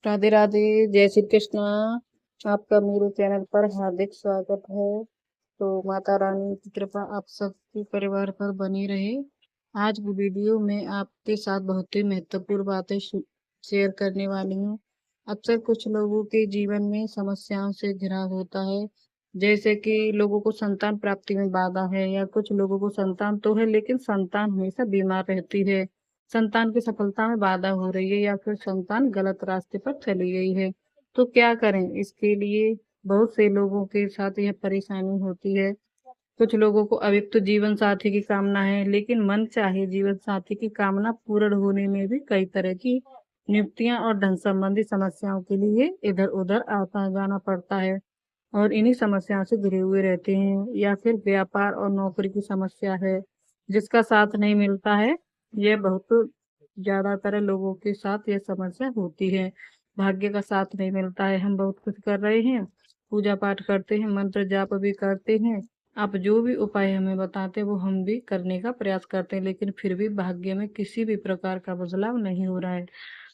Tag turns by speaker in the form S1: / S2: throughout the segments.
S1: राधे राधे। जय श्री कृष्णा। आपका मेरे चैनल पर हार्दिक स्वागत है। तो माता रानी की कृपा आप सबके परिवार पर बनी रहे। आज की वीडियो में आपके साथ बहुत ही महत्वपूर्ण बातें शेयर करने वाली हूँ। अक्सर कुछ लोगों के जीवन में समस्याओं से घिरा होता है, जैसे कि लोगों को संतान प्राप्ति में बाधा है, या कुछ लोगों को संतान तो है लेकिन संतान हमेशा बीमार रहती है, संतान की सफलता में बाधा हो रही है, या फिर संतान गलत रास्ते पर चली गई है। तो क्या करें? इसके लिए बहुत से लोगों के साथ यह परेशानी होती है। कुछ लोगों को अविवाहित जीवन साथी की कामना है, लेकिन मन चाहे जीवन साथी की कामना पूर्ण होने में भी कई तरह की नियुक्तियां और धन संबंधी समस्याओं के लिए इधर उधर आता जाना पड़ता है, और इन्हीं समस्याओं से घिरे हुए रहते हैं। या फिर व्यापार और नौकरी की समस्या है, जिसका साथ नहीं मिलता है। यह बहुत ज्यादातर लोगों के साथ यह समस्या होती है। भाग्य का साथ नहीं मिलता है। हम बहुत कुछ कर रहे हैं, पूजा पाठ करते हैं, मंत्र जाप भी करते हैं, आप जो भी उपाय हमें बताते हैं वो हम भी करने का प्रयास करते हैं, लेकिन फिर भी भाग्य में किसी भी प्रकार का बदलाव नहीं हो रहा है।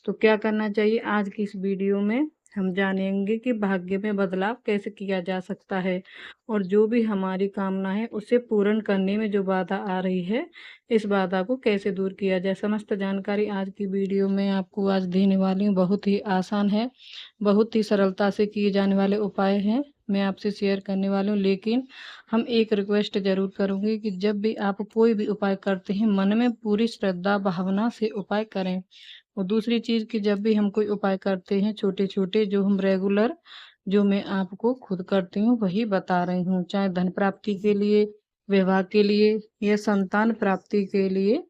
S1: तो क्या करना चाहिए? आज की इस वीडियो में हम जानेंगे कि भाग्य में बदलाव कैसे किया जा सकता है, और जो भी हमारी कामना है उसे पूर्ण करने में जो बाधा आ रही है, इस बाधा को कैसे दूर किया जाए। समस्त जानकारी आज की वीडियो में आपको आज देने वाली हूँ। बहुत ही आसान है, बहुत ही सरलता से किए जाने वाले उपाय हैं, मैं आपसे शेयर करने वाली हूँ। लेकिन हम एक रिक्वेस्ट जरूर करूँगी कि जब भी आप कोई भी उपाय करते हैं, मन में पूरी श्रद्धा भावना से उपाय करें। और दूसरी चीज़ कि जब भी हम कोई उपाय करते हैं, छोटे छोटे जो हम रेगुलर, जो मैं आपको खुद करती हूँ वही बता रही हूँ, चाहे धन प्राप्ति के लिए, विवाह के लिए, या संतान प्राप्ति के लिए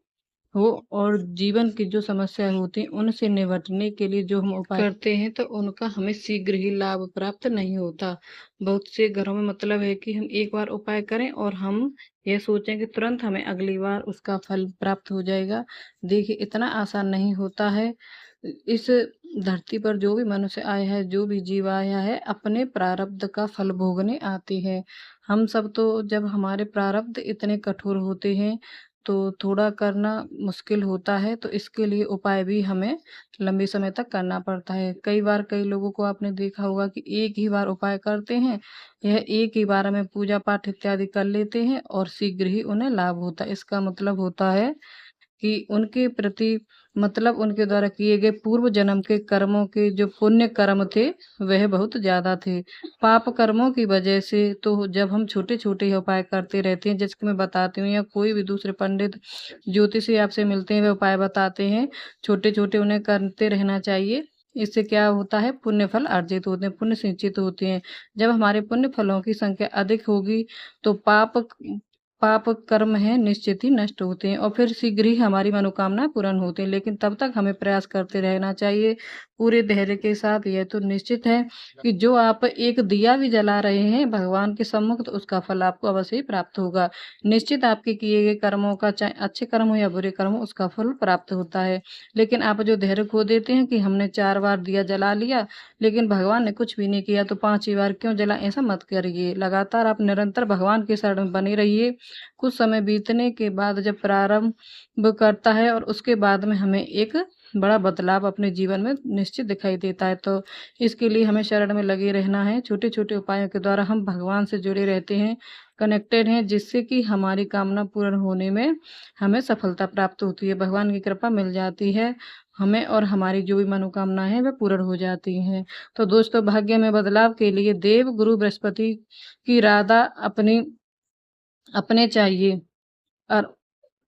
S1: हो, और जीवन की जो समस्याएं होती हैं उनसे निपटने के लिए जो हम उपाय करते हैं, तो उनका हमें शीघ्र ही लाभ प्राप्त नहीं होता। बहुत से घरों में मतलब है कि हम एक बार उपाय करें और हम ये सोचें कि तुरंत हमें अगली बार उसका फल प्राप्त हो जाएगा। देखिए, इतना आसान नहीं होता है। इस धरती पर जो भी मनुष्य आया है, जो भी जीव आया है, अपने प्रारब्ध का फल भोगने आते हैं। हम सब तो जब हमारे प्रारब्ध इतने कठोर होते हैं तो थोड़ा करना मुश्किल होता है, तो इसके लिए उपाय भी हमें लंबे समय तक करना पड़ता है। कई बार कई लोगों को आपने देखा होगा कि एक ही बार उपाय करते हैं, यह एक ही बार में पूजा पाठ इत्यादि कर लेते हैं और शीघ्र ही उन्हें लाभ होता है। इसका मतलब होता है कि उनके प्रति, मतलब उनके द्वारा किए गए पूर्व जन्म के कर्मों के जो पुण्य कर्म थे वह बहुत ज्यादा थे। पाप कर्मों की वजह से तो जब हम छोटे छोटे उपाय करते रहते हैं, जैसे कि मैं बताती हूँ, या कोई भी दूसरे पंडित ज्योतिषी आपसे मिलते हैं, वे उपाय बताते हैं, छोटे छोटे उन्हें करते रहना चाहिए। इससे क्या होता है? पुण्य फल अर्जित होते हैं, पुण्य सिंचित होते हैं। जब हमारे पुण्य फलों की संख्या अधिक होगी तो पाप पाप कर्म है निश्चित ही नष्ट होते हैं, और फिर शीघ्र ही हमारी मनोकामना पूर्ण होती है। लेकिन तब तक हमें प्रयास करते रहना चाहिए पूरे धैर्य के साथ। यह तो निश्चित है कि जो आप एक दिया भी जला रहे हैं भगवान के सम्मुख, तो उसका फल आपको अवश्य ही प्राप्त होगा। निश्चित आपके किए गए कर्मों का, चाहे अच्छे कर्म हो या बुरे कर्म हो, उसका फल प्राप्त होता है। लेकिन आप जो धैर्य खो देते हैं कि हमने 4 बार दिया जला लिया लेकिन भगवान ने कुछ भी नहीं किया, तो 5वीं बार क्यों जला? ऐसा मत करिए। लगातार आप निरंतर भगवान के शरण में बने रहिए। कुछ समय बीतने के बाद जब प्रारंभ करता है और उसके बाद में हमें एक बड़ा बदलाव अपने जीवन में निश्चित दिखाई देता है, तो इसके लिए हमें शरण में लगे रहना है। छोटे छोटे उपायों के द्वारा हम भगवान से जुड़े रहते हैं, कनेक्टेड हैं, जिससे कि हमारी कामना पूर्ण होने में हमें सफलता प्राप्त होती है, भगवान की कृपा मिल जाती है हमें, और हमारी जो भी मनोकामना है वह पूर्ण हो जाती हैं। तो दोस्तों, भाग्य में बदलाव के लिए देव गुरु बृहस्पति की राधा अपने चाहिए और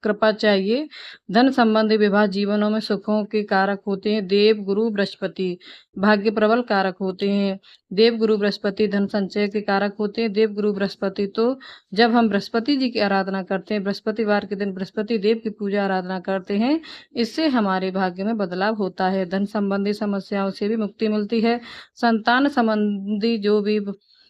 S1: कृपा चाहिए। धन संबंधी विवाह जीवनों में सुखों के कारक होते हैं। देव गुरु बृहस्पति भाग्य प्रबल कारक होते हैं। देव गुरु बृहस्पति धन संचय के कारक होते हैं। देव गुरु बृहस्पति, तो जब हम बृहस्पति जी की आराधना करते हैं, बृहस्पतिवार के दिन बृहस्पति देव की पूजा आराधना करते हैं, इससे हमारे भाग्य में बदलाव होता है। धन संबंधी समस्याओं से भी मुक्ति मिलती है। संतान संबंधी जो भी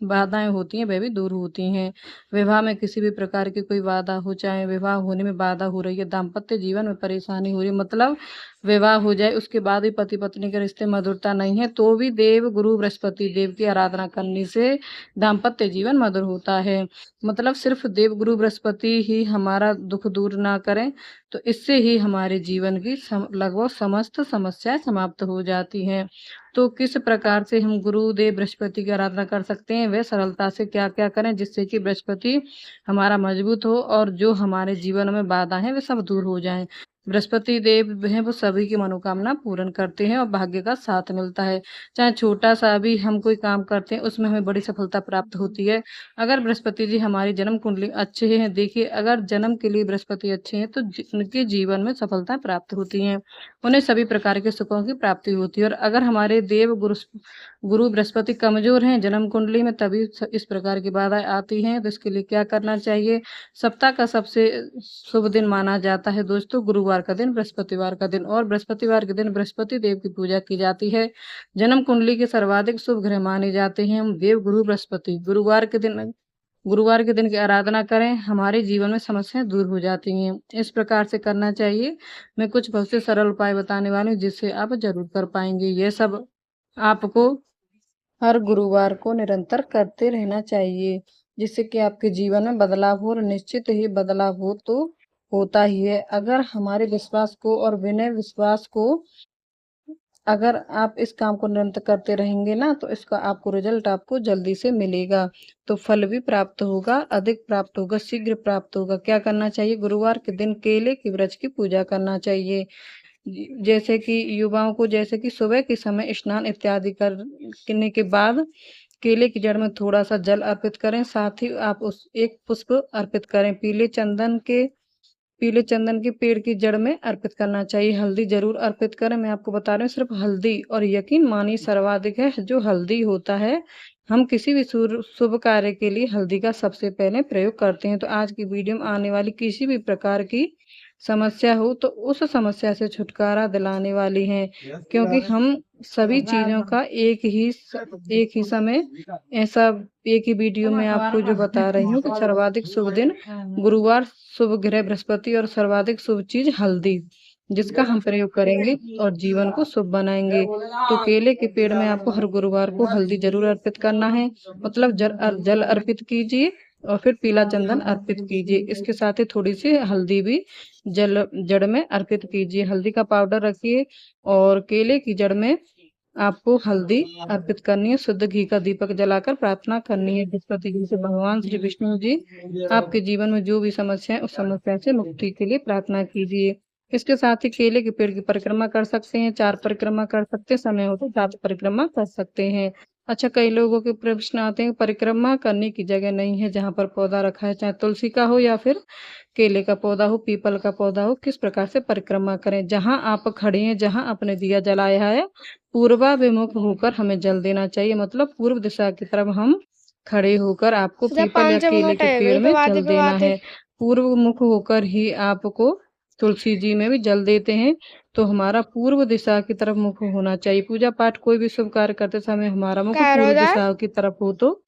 S1: बाधाएं होती हैं वह भी दूर होती हैं। विवाह में किसी भी प्रकार की कोई बाधा हो, चाहे विवाह होने में बाधा हो रही है, दाम्पत्य जीवन में परेशानी हो रही है, मतलब विवाह हो जाए उसके बाद भी पति पत्नी के रिश्ते मधुरता नहीं है तो भी देव गुरु बृहस्पति देव की आराधना करने से दाम्पत्य जीवन मधुर होता है। मतलब सिर्फ देव गुरु बृहस्पति ही हमारा दुख दूर ना करें तो इससे ही हमारे जीवन की लगभग समस्त समस्याएं समाप्त हो जाती हैं। तो किस प्रकार से हम गुरुदेव बृहस्पति की आराधना कर सकते हैं, वह सरलता से क्या क्या करें जिससे कि बृहस्पति हमारा मजबूत हो और जो हमारे जीवन में बाधा है वे सब दूर हो जाएं। बृहस्पति देव हैं वो सभी की मनोकामना पूर्ण करते हैं और भाग्य का साथ मिलता है। चाहे छोटा सा भी हम कोई काम करते हैं उसमें हमें बड़ी सफलता प्राप्त होती है अगर बृहस्पति जी हमारी जन्म कुंडली अच्छे हैं। देखिए अगर जन्म के लिए बृहस्पति अच्छे हैं तो उनके जीवन में सफलता प्राप्त होती है, उन्हें सभी प्रकार के सुखों की प्राप्ति होती है। और अगर हमारे देव गुरु बृहस्पति कमजोर हैं जन्म कुंडली में तभी इस प्रकार की बाधाएं आती हैं। तो इसके लिए क्या करना चाहिए, सप्ताह का सबसे शुभ दिन माना जाता है दोस्तों गुरुवार का दिन, बृहस्पतिवार का दिन। और बृहस्पतिवार के दिन बृहस्पति देव की पूजा की जाती है। जन्म कुंडली के सर्वाधिक शुभ ग्रह माने जाते हैं देव गुरु बृहस्पति। गुरुवार के दिन की आराधना करें, हमारे जीवन में समस्याएं दूर हो जाती हैं। इस प्रकार से करना चाहिए। मैं कुछ बहुत से सरल उपाय बताने वाली हूँ जिससे आप जरूर कर पाएंगे। यह सब आपको हर गुरुवार को निरंतर करते रहना चाहिए जिससे कि आपके जीवन में बदलाव हो और निश्चित ही बदलाव हो तो होता ही है। अगर हमारे विश्वास को और विनय विश्वास को अगर आप इस काम को निरंतर करते रहेंगे ना तो इसका आपको रिजल्ट आपको जल्दी से मिलेगा। तो फल भी प्राप्त होगा, अधिक प्राप्त होगा, शीघ्र प्राप्त होगा। क्या करना चाहिए, गुरुवार के दिन केले के वृक्ष की पूजा करना चाहिए। जैसे कि युवाओं को जैसे कि सुबह के समय स्नान इत्यादि करने के बाद केले की जड़ में थोड़ा सा जल अर्पित करें। साथ ही आप उस एक पुष्प अर्पित करें। पीले चंदन के पेड़ की जड़ में अर्पित करना चाहिए। हल्दी जरूर अर्पित करें। मैं आपको बता रही हूँ सिर्फ हल्दी, और यकीन मानिए सर्वाधिक है जो हल्दी होता है। हम किसी भी शुभ कार्य के लिए हल्दी का सबसे पहले प्रयोग करते हैं। तो आज की वीडियो में आने वाली किसी भी प्रकार की समस्या हो तो उस समस्या से छुटकारा दिलाने वाली है, क्योंकि हम सभी चीजों का एक ही समय ऐसा एक ही वीडियो में आपको जो बता रही हूँ कि सर्वाधिक शुभ दिन गुरुवार, शुभ ग्रह बृहस्पति और सर्वाधिक शुभ चीज हल्दी, जिसका हम प्रयोग करेंगे और जीवन को शुभ बनाएंगे। तो केले के पेड़ में आपको हर गुरुवार को हल्दी जरूर अर्पित करना है। मतलब जल अर्पित कीजिए और फिर पीला चंदन अर्पित कीजिए। इसके साथ ही थोड़ी सी हल्दी भी जड़ में अर्पित कीजिए। हल्दी का पाउडर रखिए और केले की जड़ में आपको हल्दी अर्पित करनी है। शुद्ध घी का दीपक जलाकर प्रार्थना करनी है बृहस्पति जी से। भगवान श्री विष्णु जी आपके जीवन में जो भी समस्या है उस समस्या से मुक्ति के लिए प्रार्थना कीजिए। इसके साथ ही केले के पेड़ की परिक्रमा कर सकते हैं। 4 परिक्रमा कर सकते हैं, समय हो तो 7 परिक्रमा कर सकते हैं। अच्छा, कई लोगों के प्रश्न आते हैं परिक्रमा करने की जगह नहीं है जहाँ पर पौधा रखा है, चाहे तुलसी का हो या फिर केले का पौधा हो, पीपल का पौधा हो, किस प्रकार से परिक्रमा करें। जहाँ आप खड़े हैं, जहाँ आपने दिया जलाया है, पूर्वाभिमुख होकर हमें जल देना चाहिए। मतलब पूर्व दिशा की तरफ हम खड़े होकर आपको पीपल या केले के पेड़ में जल देना है। पूर्व मुख होकर ही आपको तुलसी जी में भी जल देते हैं। तो हमारा पूर्व दिशा की तरफ मुख होना चाहिए। पूजा पाठ कोई भी शुभ कार्य करते समय हमारा मुख पूर्व दिशा की तरफ हो तो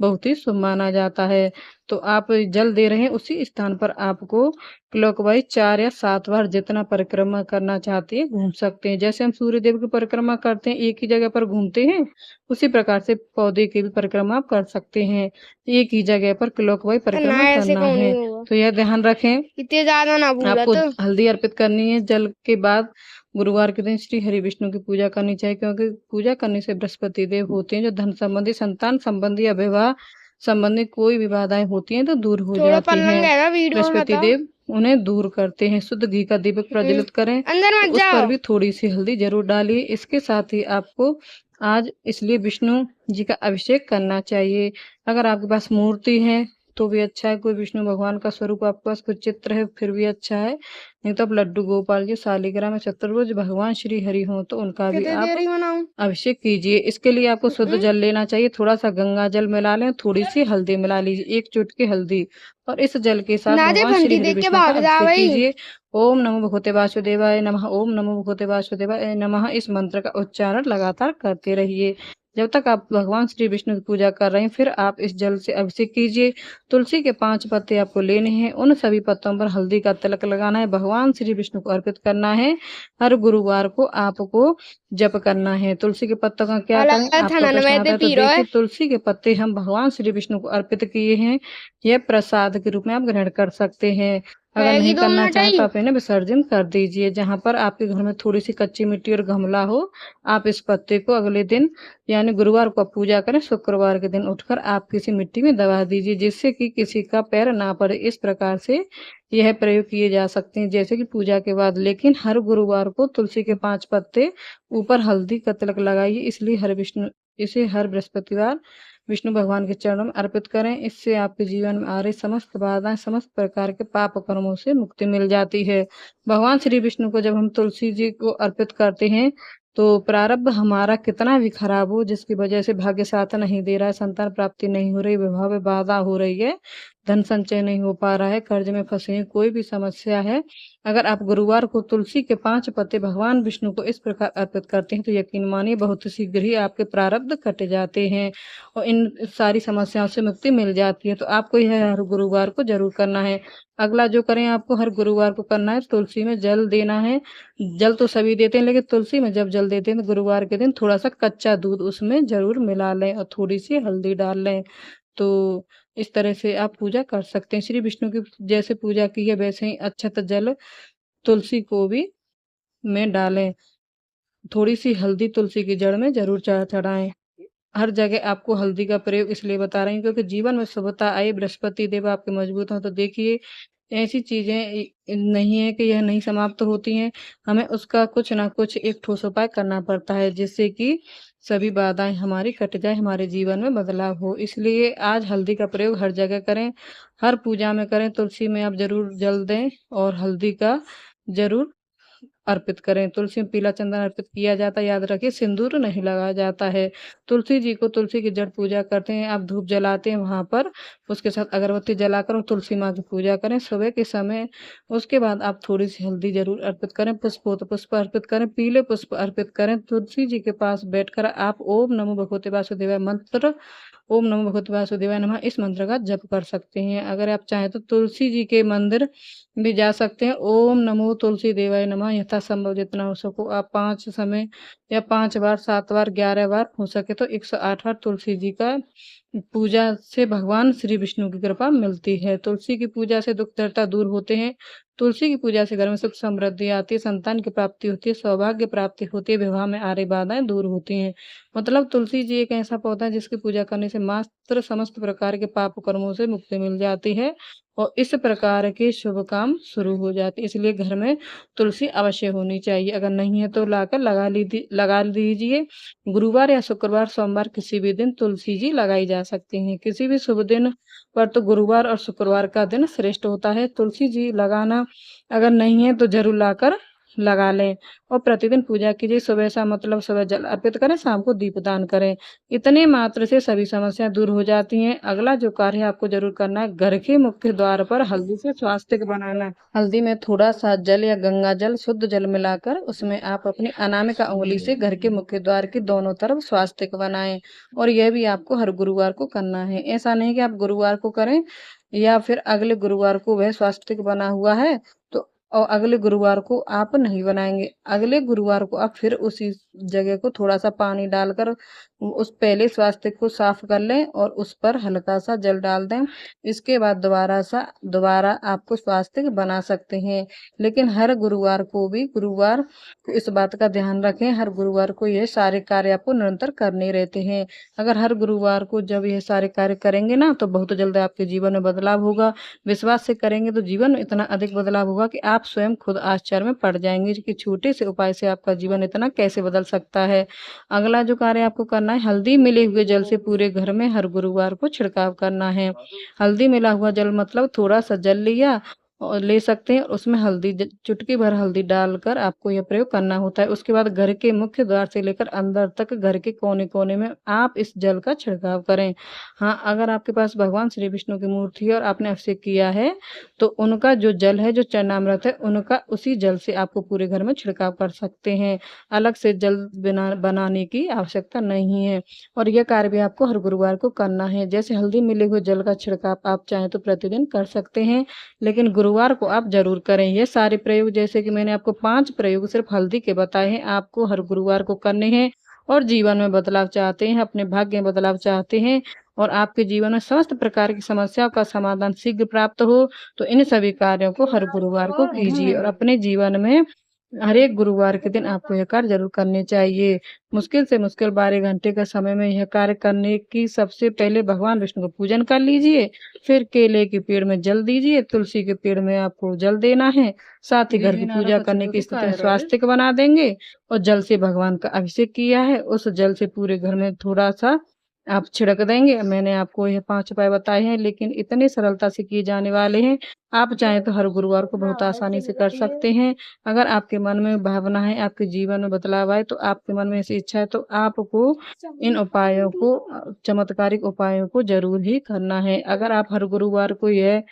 S1: बहुत ही शुभ माना जाता है। तो आप जल दे रहे हैं उसी स्थान पर आपको क्लॉकवाइज 4 या 7 बार जितना परिक्रमा करना चाहते हैं घूम सकते हैं। जैसे हम सूर्य देव की परिक्रमा करते हैं एक ही जगह पर घूमते हैं, उसी प्रकार से पौधे की भी परिक्रमा आप कर सकते हैं। एक ही जगह पर क्लॉकवाइज परिक्रमा करना है। तो यह ध्यान रखें।
S2: इतने ज्यादा ना
S1: आपको हल्दी अर्पित करनी है। जल के बाद गुरुवार के दिन श्री हरि विष्णु की पूजा करनी चाहिए, क्योंकि पूजा करने से बृहस्पति देव होते हैं जो धन संबंधी, संतान संबंधी या विवाह संबंधी कोई भी बाधाएं होती हैं तो दूर हो जाती हैं। बृहस्पति देव उन्हें दूर करते हैं। शुद्ध घी का दीपक प्रज्वलित करें, तो उस पर भी थोड़ी सी हल्दी जरूर डालिए। इसके साथ ही आपको आज इसलिए विष्णु जी का अभिषेक करना चाहिए। अगर आपके पास मूर्ति है तो भी अच्छा है, कोई विष्णु भगवान का स्वरूप आपके पास कुछ चित्र है फिर भी अच्छा है, नहीं तो आप लड्डू गोपाल जी, शालिग्राम, चतुर्भुज भगवान श्री हरि हो तो उनका भी आप अभिषेक कीजिए। इसके लिए आपको शुद्ध जल लेना चाहिए। थोड़ा सा गंगा जल मिला लें, थोड़ी सी हल्दी मिला लीजिए, 1 चुटकी हल्दी, और इस जल के साथ भगवान श्री हरि विष्णु का अभिषेक कीजिए। ओम नमो भगवते वासुदेवाय नमः, ओम नमो भगवते वासुदेवाय नमः, इस मंत्र का उच्चारण लगातार करते रहिए। जब तक आप भगवान श्री विष्णु की पूजा कर रहे हैं, फिर आप इस जल से अभिषेक कीजिए। तुलसी के 5 पत्ते आपको लेने हैं, उन सभी पत्तों पर हल्दी का तिलक लगाना है, भगवान श्री विष्णु को अर्पित करना है। हर गुरुवार को आपको जप करना है। तुलसी के पत्तों का क्या करें? आपका प्रश्न आता है, तो देखिए तुलसी के पत्ते हम भगवान श्री विष्णु को अर्पित किए हैं। यह प्रसाद के रूप में आप ग्रहण कर सकते हैं। अगर नहीं करना चाहें तो आप इन्हें विसर्जन कर दीजिए। जहाँ पर आपके घर में थोड़ी सी कच्ची मिट्टी और गमला हो, आप इस पत्ते को अगले दिन यानी गुरुवार को आप पूजा करें, शुक्रवार के दिन उठकर आप किसी मिट्टी में दबा दीजिए, जिससे कि किसी का पैर ना पड़े। इस प्रकार से यह प्रयोग किए जा सकते हैं, जैसे कि पूजा के बाद। लेकिन हर गुरुवार को तुलसी के 5 पत्ते ऊपर हल्दी का तिलक लगाइए, इसलिए इसे हर बृहस्पतिवार विष्णु भगवान के चरणों में अर्पित करें। इससे आपके जीवन में आ रही समस्त बाधाएं, समस्त प्रकार के पाप कर्मों से मुक्ति मिल जाती है। भगवान श्री विष्णु को जब हम तुलसी जी को अर्पित करते हैं, तो प्रारब्ध हमारा कितना भी खराब हो, जिसकी वजह से भाग्य साथ नहीं दे रहा है, संतान प्राप्ति नहीं हो रही, विवाह में बाधा हो रही है, धन संचय नहीं हो पा रहा है, कर्ज में फंसे हैं, कोई भी समस्या है, अगर आप गुरुवार को तुलसी के 5 पत्ते भगवान विष्णु को इस प्रकार अर्पित करते हैं, तो यकीन मानिए बहुत शीघ्र ही आपके प्रारब्ध कट जाते हैं और इन सारी समस्याओं से मुक्ति मिल जाती है। तो आपको यह हर गुरुवार को जरूर करना है। अगला जो करें, आपको हर गुरुवार को करना है, तुलसी में जल देना है। जल तो सभी देते हैं, लेकिन तुलसी में जब जल देते हैं तो गुरुवार के दिन थोड़ा सा कच्चा दूध उसमें जरूर मिला लें और थोड़ी सी हल्दी डाल लें। तो इस तरह से आप पूजा कर सकते हैं। श्री विष्णु की जैसे पूजा की है, वैसे ही अक्षत जल तुलसी को भी में डालें। थोड़ी सी हल्दी तुलसी की जड़ में जरूर चढ़ाएं। हर जगह आपको हल्दी का प्रयोग इसलिए बता रही हूँ, क्योंकि जीवन में शुभता आए, बृहस्पति देव आपके मजबूत हों, तो देखिए ऐसी चीजें नहीं है कि यह नहीं समाप्त होती हैं। हमें उसका कुछ ना कुछ एक ठोस उपाय करना पड़ता है, जिससे कि सभी बाधाएं हमारी कट जाए, हमारे जीवन में बदलाव हो। इसलिए आज हल्दी का प्रयोग हर जगह करें, हर पूजा में करें। तुलसी में आप जरूर जल दें और हल्दी का जरूर अर्पित करें। तुलसी में पीला चंदन अर्पित किया जाता है, याद रखिए सिंदूर नहीं लगाया जाता है। तुलसी जी को तुलसी की जड़ पूजा करते हैं, आप धूप जलाते हैं वहां पर, उसके साथ अगरबत्ती जलाकर और तुलसी माँ की पूजा करें सुबह के समय। उसके बाद आप थोड़ी सी हल्दी जरूर अर्पित करें, पुष्प हो तो पुष्प अर्पित करें, पीले पुष्प अर्पित करें। तुलसी जी के पास बैठकर आप ओम नमो भगवते वासुदेवाय मंत्र, ओम नमो भगवते वासुदेवाय नमः, इस मंत्र का जप कर सकते हैं। अगर आप चाहें तो तुलसी जी के मंदिर भी जा सकते हैं। ओम नमो तुलसी देवाय नमः यथासंभव जितना हो सको आप 5 समय या 5 बार, 7 बार, 11 बार, हो सके तो 108 बार तुलसी जी का पूजा से भगवान श्री विष्णु की कृपा मिलती है। तुलसी की पूजा से दुख दर्ता दूर होते हैं। तुलसी की पूजा से घर में सुख समृद्धि आती है, संतान की प्राप्ति होती है, सौभाग्य प्राप्ति होती है, विवाह में आ रही बाधाएं दूर होती हैं। मतलब तुलसी जी एक ऐसा पौधा है जिसकी पूजा करने से मात्र समस्त प्रकार के पाप कर्मों से मुक्ति मिल जाती है और इस प्रकार के शुभ काम शुरू हो जाते हैं। इसलिए घर में तुलसी अवश्य होनी चाहिए। अगर नहीं है तो लाकर लगा लीजिए। गुरुवार या शुक्रवार, सोमवार किसी भी दिन तुलसी जी लगाई जा सकती हैं। किसी भी शुभ दिन पर तो गुरुवार और शुक्रवार का दिन श्रेष्ठ होता है। तुलसी जी लगाना अगर नहीं है तो जरूर लाकर लगा लें और प्रतिदिन पूजा कीजिए। सुबह सा मतलब सुबह जल अर्पित करें, शाम को दीपदान करें। इतने मात्र से सभी समस्याएं दूर हो जाती हैं। अगला जो कार्य है आपको जरूर करना है, घर के मुख्य द्वार पर हल्दी से स्वास्तिक बनाना है। हल्दी में थोड़ा सा जल या गंगा जल, शुद्ध जल मिलाकर उसमें आप अपनी अनामिका उंगली से घर के मुख्य द्वार की दोनों तरफ स्वास्तिक बनाएं और यह भी आपको हर गुरुवार को करना है। ऐसा नहीं कि आप गुरुवार को करें या फिर अगले गुरुवार को वह स्वास्तिक बना हुआ है तो और अगले गुरुवार को आप नहीं बनाएंगे। अगले गुरुवार को आप फिर उसी जगह को थोड़ा सा पानी डालकर उस पहले स्वास्तिक को साफ कर लें और उस पर हल्का सा जल डाल दें। इसके बाद दोबारा आपको स्वास्तिक बना सकते हैं। लेकिन हर गुरुवार को इस बात का ध्यान रखें, हर गुरुवार को यह सारे कार्य आपको निरंतर करने रहते हैं। अगर हर गुरुवार को जब यह सारे कार्य करेंगे ना, तो बहुत जल्द आपके जीवन में बदलाव होगा। विश्वास से करेंगे तो जीवन में इतना अधिक बदलाव होगा कि आप स्वयं खुद आश्चर्य में पड़ जाएंगे कि छोटे से उपाय से आपका जीवन इतना कैसे बदल सकता है। अगला जो कार्य आपको करना है, हल्दी मिले हुए जल से पूरे घर में हर गुरुवार को छिड़काव करना है। हल्दी मिला हुआ जल मतलब थोड़ा सा जल लिया और ले सकते हैं। उसमें हल्दी चुटकी भर हल्दी डालकर आपको यह प्रयोग करना होता है। उसके बाद घर के मुख्य द्वार से लेकर अंदर तक घर के कोने-कोने में आप इस जल का छिड़काव करें। हाँ, अगर आपके पास भगवान श्री विष्णु की मूर्ति है और आपने अभिषेक किया है, तो उनका जो जल है, जो चरणामृत है, उनका उसी जल से आपको पूरे घर में छिड़काव कर सकते हैं। अलग से जल बनाने की आवश्यकता नहीं है। और यह कार्य भी आपको हर गुरुवार को करना है। जैसे हल्दी मिले हुए जल का छिड़काव आप चाहें तो प्रतिदिन कर सकते हैं, लेकिन गुरुवार को आप ज़रूर करें। ये सारे प्रयोग, जैसे कि मैंने आपको 5 प्रयोग सिर्फ़ हल्दी के बताए हैं, आपको हर गुरुवार को करने हैं। और जीवन में बदलाव चाहते हैं, अपने भाग्य में बदलाव चाहते हैं और आपके जीवन में समस्त प्रकार की समस्याओं का समाधान शीघ्र प्राप्त हो, तो इन सभी कार्यों को हर गुरुवार को कीजिए और अपने जीवन में हर एक गुरुवार के दिन आपको यह कार्य ज़रूर करने चाहिए। मुश्किल से मुश्किल 12 घंटे का समय में यह कार्य करने की सबसे पहले भगवान विष्णु का पूजन कर लीजिए, फिर केले के पेड़ में जल दीजिए, तुलसी के पेड़ में आपको जल देना है, साथ ही घर की पूजा करने की स्थिति में स्वास्तिक बना देंगे और जल से भगवान का अभिषेक किया है, उस जल से पूरे घर में थोड़ा-सा आप छिड़क देंगे। मैंने आपको ये 5 उपाय बताए हैं, लेकिन इतनी सरलता से किए जाने वाले हैं, आप चाहें तो हर गुरुवार को बहुत आसानी से कर सकते हैं। अगर आपके मन में भावना है, आपके जीवन में बदलाव आए, तो आपके मन में ऐसी इच्छा है, तो आपको इन उपायों को चमत्कारिक उपायों को ज़रूर ही करना है। अगर आप हर गुरुवार को यह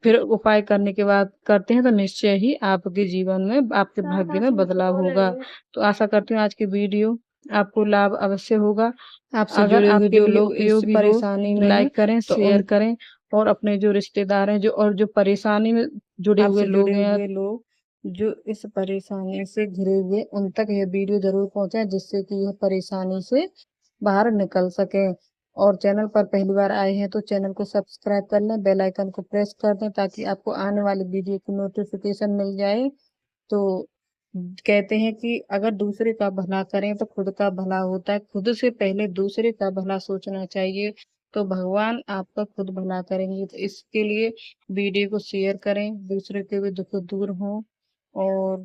S1: फिर उपाय करने के बाद करते हैं, तो निश्चय ही आपके जीवन में, आपके भाग्य में बदलाव होगा। तो आशा करती हूँ आज की वीडियो आपको लाभ अवश्य होगा। आपसे
S2: अगर
S1: जुड़े हुए
S2: आपके
S1: जो
S2: लिए
S1: लोग इस
S2: उपयोगी हो
S1: परेशानी में लाइक करें,
S2: तो
S1: शेयर करें और अपने जो रिश्तेदार हैं, जो परेशानी में जुड़े हुए लोग हैं, जो इस परेशानी से घिरे हुए, उन तक यह वीडियो ज़रूर पहुँचाएँ, जिससे कि यह परेशानी से बाहर निकल सकें। और चैनल पर पहली बार आए हैं तो चैनल को सब्सक्राइब कर लें, बेल आइकन को प्रेस कर दें ताकि आपको आने वाली वीडियो की नोटिफिकेशन मिल जाए। तो कहते हैं कि अगर दूसरे का भला करें तो खुद का भला होता है, खुद से पहले दूसरे का भला सोचना चाहिए, तो भगवान आपका खुद भला करेंगे। तो इसके लिए वीडियो को शेयर करें, दूसरे के भी दुख दूर हों और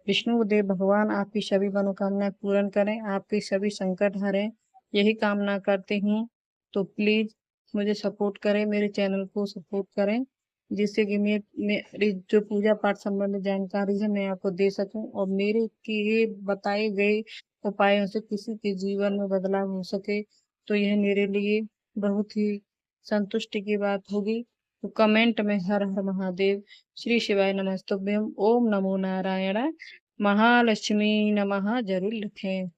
S1: विष्णुदेव भगवान आपकी सभी मनोकामनाएं पूर्ण करें, आपके सभी संकट हरें, यही कामना करती हूँ। तो प्लीज़ मुझे सपोर्ट करें, मेरे चैनल को सपोर्ट करें, जिससे कि मेरी जो पूजा पाठ संबंधित जानकारी है मैं आपको दे सकूं और मेरे किए बताए गए उपायों से किसी के जीवन में बदलाव हो सके, तो यह मेरे लिए बहुत ही संतुष्टि की बात होगी। तो कमेंट में हर हर महादेव, श्री शिवाय नमस्तुभ्यम, ओम नमो नारायण, महालक्ष्मी नमः ज़रूर लिखें।